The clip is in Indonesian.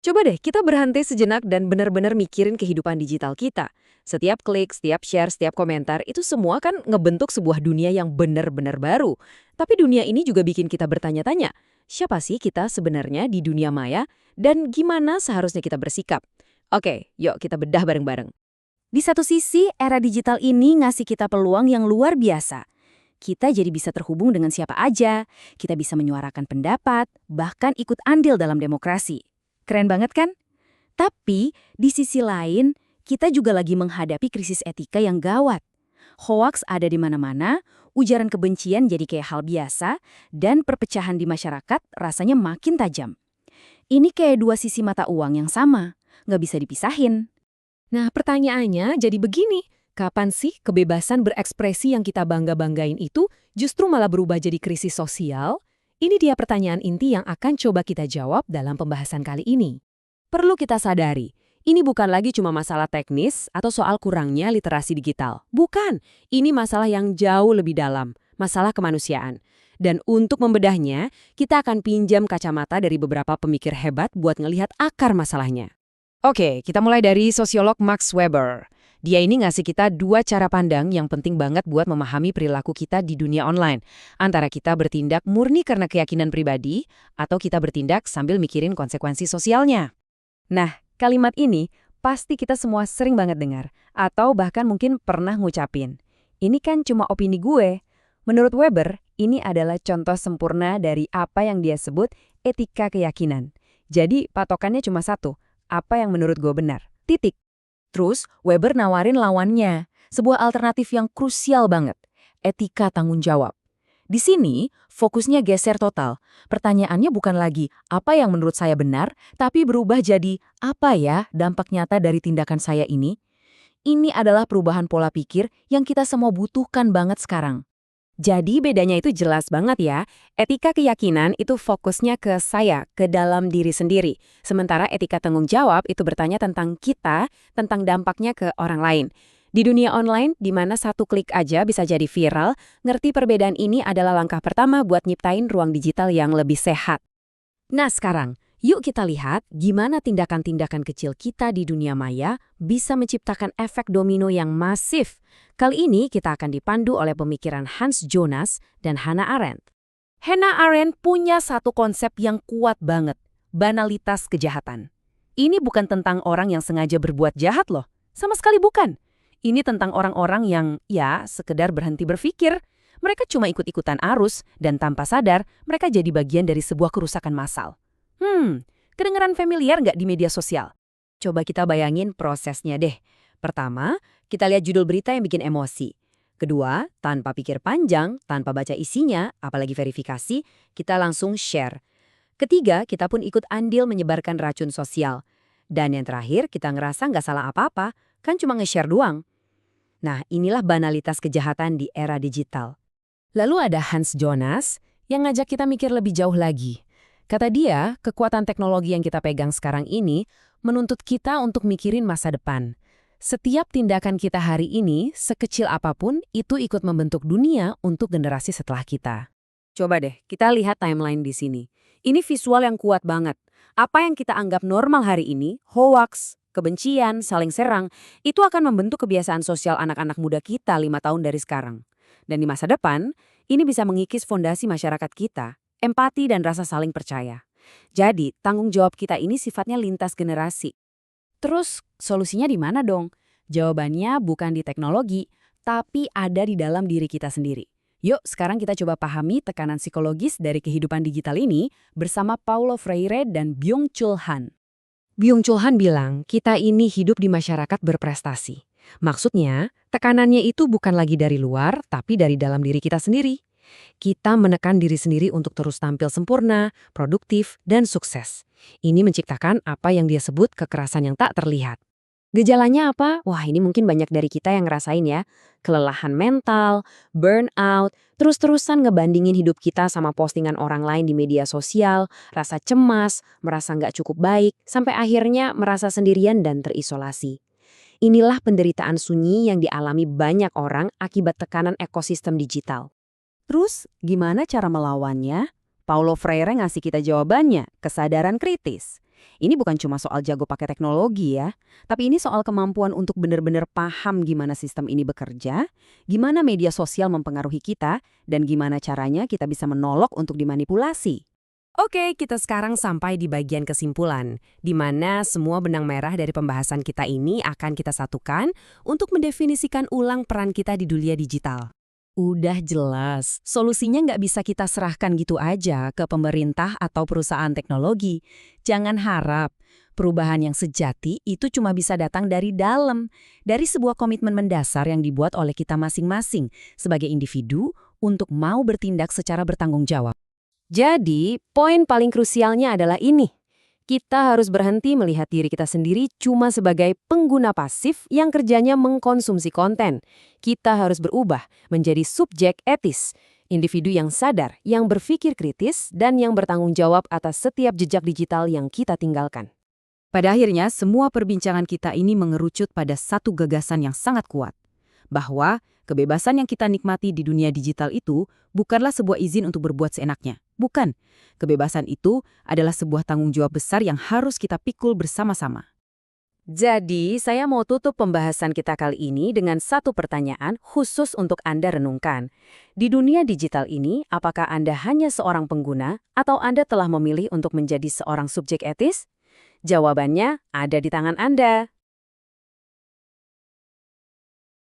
Coba deh kita berhenti sejenak dan benar-benar mikirin kehidupan digital kita. Setiap klik, setiap share, setiap komentar, itu semua kan ngebentuk sebuah dunia yang benar-benar baru. Tapi dunia ini juga bikin kita bertanya-tanya, siapa sih kita sebenarnya di dunia maya dan gimana seharusnya kita bersikap? Oke, yuk kita bedah bareng-bareng. Di satu sisi, era digital ini ngasih kita peluang yang luar biasa. Kita jadi bisa terhubung dengan siapa aja, kita bisa menyuarakan pendapat, bahkan ikut andil dalam demokrasi. Keren banget kan? Tapi, di sisi lain, kita juga lagi menghadapi krisis etika yang gawat. Hoaks ada di mana-mana, ujaran kebencian jadi kayak hal biasa, dan perpecahan di masyarakat rasanya makin tajam. Ini kayak dua sisi mata uang yang sama, nggak bisa dipisahin. Nah, pertanyaannya jadi begini, kapan sih kebebasan berekspresi yang kita bangga-banggain itu justru malah berubah jadi krisis sosial? Ini dia pertanyaan inti yang akan coba kita jawab dalam pembahasan kali ini. Perlu kita sadari, ini bukan lagi cuma masalah teknis atau soal kurangnya literasi digital. Bukan, ini masalah yang jauh lebih dalam, masalah kemanusiaan. Dan untuk membedahnya, kita akan pinjam kacamata dari beberapa pemikir hebat buat ngelihat akar masalahnya. Oke, kita mulai dari sosiolog Max Weber. Dia ini ngasih kita dua cara pandang yang penting banget buat memahami perilaku kita di dunia online. Antara kita bertindak murni karena keyakinan pribadi, atau kita bertindak sambil mikirin konsekuensi sosialnya. Nah, kalimat ini pasti kita semua sering banget dengar, atau bahkan mungkin pernah ngucapin. Ini kan cuma opini gue. Menurut Weber, ini adalah contoh sempurna dari apa yang dia sebut etika keyakinan. Jadi, patokannya cuma satu, apa yang menurut gue benar. Titik. Terus, Weber nawarin lawannya, sebuah alternatif yang krusial banget, etika tanggung jawab. Di sini, fokusnya geser total. Pertanyaannya bukan lagi apa yang menurut saya benar, tapi berubah jadi apa ya dampak nyata dari tindakan saya ini? Ini adalah perubahan pola pikir yang kita semua butuhkan banget sekarang. Jadi bedanya itu jelas banget ya. Etika keyakinan itu fokusnya ke saya, ke dalam diri sendiri. Sementara etika tanggung jawab itu bertanya tentang kita, tentang dampaknya ke orang lain. Di dunia online, di mana satu klik aja bisa jadi viral, ngerti perbedaan ini adalah langkah pertama buat nyiptain ruang digital yang lebih sehat. Nah sekarang, yuk kita lihat gimana tindakan-tindakan kecil kita di dunia maya bisa menciptakan efek domino yang masif. Kali ini kita akan dipandu oleh pemikiran Hans Jonas dan Hannah Arendt. Hannah Arendt punya satu konsep yang kuat banget, banalitas kejahatan. Ini bukan tentang orang yang sengaja berbuat jahat loh, sama sekali bukan. Ini tentang orang-orang yang, ya, sekedar berhenti berpikir. Mereka cuma ikut-ikutan arus, dan tanpa sadar, mereka jadi bagian dari sebuah kerusakan massal. Kedengeran familiar nggak di media sosial? Coba kita bayangin prosesnya deh. Pertama, kita lihat judul berita yang bikin emosi. Kedua, tanpa pikir panjang, tanpa baca isinya, apalagi verifikasi, kita langsung share. Ketiga, kita pun ikut andil menyebarkan racun sosial. Dan yang terakhir, kita ngerasa nggak salah apa-apa, kan cuma nge-share doang. Nah, inilah banalitas kejahatan di era digital. Lalu ada Hans Jonas yang ngajak kita mikir lebih jauh lagi. Kata dia, kekuatan teknologi yang kita pegang sekarang ini menuntut kita untuk mikirin masa depan. Setiap tindakan kita hari ini, sekecil apapun, itu ikut membentuk dunia untuk generasi setelah kita. Coba deh, kita lihat timeline di sini. Ini visual yang kuat banget. Apa yang kita anggap normal hari ini, hoaks, kebencian, saling serang, itu akan membentuk kebiasaan sosial anak-anak muda kita 5 tahun dari sekarang. Dan di masa depan, ini bisa mengikis fondasi masyarakat kita, empati dan rasa saling percaya. Jadi, tanggung jawab kita ini sifatnya lintas generasi. Terus, solusinya di mana dong? Jawabannya bukan di teknologi, tapi ada di dalam diri kita sendiri. Yuk, sekarang kita coba pahami tekanan psikologis dari kehidupan digital ini bersama Paulo Freire dan Byung-Chul Han. Byung-Chul Han bilang, kita ini hidup di masyarakat berprestasi. Maksudnya, tekanannya itu bukan lagi dari luar, tapi dari dalam diri kita sendiri. Kita menekan diri sendiri untuk terus tampil sempurna, produktif, dan sukses. Ini menciptakan apa yang dia sebut kekerasan yang tak terlihat. Gejalanya apa? Wah, ini mungkin banyak dari kita yang ngerasain ya. Kelelahan mental, burnout, terus-terusan ngebandingin hidup kita sama postingan orang lain di media sosial, rasa cemas, merasa nggak cukup baik, sampai akhirnya merasa sendirian dan terisolasi. Inilah penderitaan sunyi yang dialami banyak orang akibat tekanan ekosistem digital. Terus, gimana cara melawannya? Paulo Freire ngasih kita jawabannya, kesadaran kritis. Ini bukan cuma soal jago pakai teknologi ya, tapi ini soal kemampuan untuk benar-benar paham gimana sistem ini bekerja, gimana media sosial mempengaruhi kita, dan gimana caranya kita bisa menolak untuk dimanipulasi. Oke, kita sekarang sampai di bagian kesimpulan, di mana semua benang merah dari pembahasan kita ini akan kita satukan untuk mendefinisikan ulang peran kita di dunia digital. Udah jelas, solusinya nggak bisa kita serahkan gitu aja ke pemerintah atau perusahaan teknologi. Jangan harap perubahan yang sejati itu cuma bisa datang dari dalam, dari sebuah komitmen mendasar yang dibuat oleh kita masing-masing sebagai individu untuk mau bertindak secara bertanggung jawab. Jadi, poin paling krusialnya adalah ini. Kita harus berhenti melihat diri kita sendiri cuma sebagai pengguna pasif yang kerjanya mengkonsumsi konten. Kita harus berubah menjadi subjek etis, individu yang sadar, yang berpikir kritis, dan yang bertanggung jawab atas setiap jejak digital yang kita tinggalkan. Pada akhirnya, semua perbincangan kita ini mengerucut pada satu gagasan yang sangat kuat, bahwa kebebasan yang kita nikmati di dunia digital itu bukanlah sebuah izin untuk berbuat seenaknya. Bukan. Kebebasan itu adalah sebuah tanggung jawab besar yang harus kita pikul bersama-sama. Jadi, saya mau tutup pembahasan kita kali ini dengan satu pertanyaan khusus untuk Anda renungkan. Di dunia digital ini, apakah Anda hanya seorang pengguna atau Anda telah memilih untuk menjadi seorang subjek etis? Jawabannya ada di tangan Anda.